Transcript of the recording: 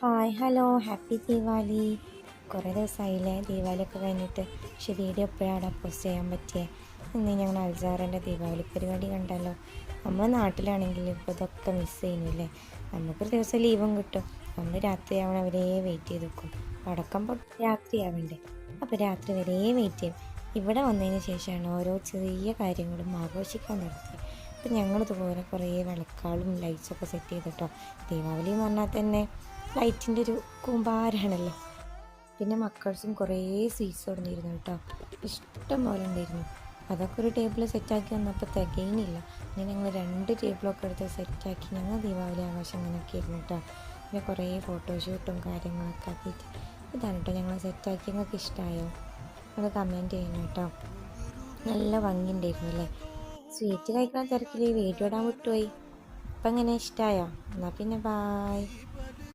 Hi hello happy Deepavali. കുറേ ദിവസമായില്ലേ ദീപാവലിയൊക്കെ കഴിഞ്ഞിട്ട്. പക്ഷെ വീഡിയോ എപ്പോഴാണ് പോസ്റ്റ് ചെയ്യാൻ പറ്റിയത്? ഇന്ന് ഞങ്ങൾ അൽസാറിൻ്റെ ദീപാവലി പരിപാടി കണ്ടല്ലോ. നമ്മൾ നാട്ടിലാണെങ്കിൽ ഇപ്പോൾ ഇതൊക്കെ മിസ് ചെയ്യുന്നില്ലേ. നമുക്കൊരു ദിവസം ലീവും കിട്ടും. നമ്മൾ രാത്രിയാവണം വരെ വെയിറ്റ് ചെയ്ത് നിൽക്കും. പടക്കം രാത്രിയാവണ്ടേ, അപ്പോൾ രാത്രി വരെ വെയിറ്റ് ചെയ്യും. ഇവിടെ വന്നതിന് ശേഷമാണ് ഓരോ ചെറിയ കാര്യങ്ങളും ആഘോഷിക്കാൻ നിർത്തിയത്. ഇപ്പം ഞങ്ങളിതുപോലെ കുറേ വിളക്കാളും ലൈറ്റ്സൊക്കെ സെറ്റ് ചെയ്തിട്ടോ. ദീപാവലി എന്ന് പറഞ്ഞാൽ തന്നെ ലൈറ്റിൻ്റെ ഒരു കൂമ്പാരാണല്ലോ. പിന്നെ മക്കൾസും കുറേ സ്വീറ്റ്സ് കൊടുന്നിരുന്നു കേട്ടോ. ഇഷ്ടം പോലെ ഉണ്ടായിരുന്നു. അതൊക്കെ ഒരു ടേബിൾ സെറ്റാക്കി വന്നപ്പോൾ തികയുന്നില്ല. പിന്നെ ഞങ്ങൾ 2 ടേബിളൊക്കെ എടുത്ത് സെറ്റാക്കി ഞങ്ങൾ ദീപാവലി ആഘോഷം അങ്ങനെയൊക്കെ ആയിരുന്നു കേട്ടോ. പിന്നെ കുറേ ഫോട്ടോഷൂട്ടും കാര്യങ്ങളൊക്കെ ആക്കിയിട്ട് ഇതാണ് കേട്ടോ ഞങ്ങൾ സെറ്റാക്കി. നിങ്ങൾക്ക് ഇഷ്ടമായോ? നിങ്ങൾ കമൻറ്റ് ചെയ്യണം കേട്ടോ. നല്ല ഭംഗിയുണ്ടായിരുന്നു അല്ലേ. സ്വീറ്റ് കഴിക്കുന്ന തിരക്കിൽ വീഡിയോ ഇടാൻ വിട്ടുപോയി. അപ്പം എങ്ങനെ ഇഷ്ടമായോ? എന്നാൽ പിന്നെ ബായ്.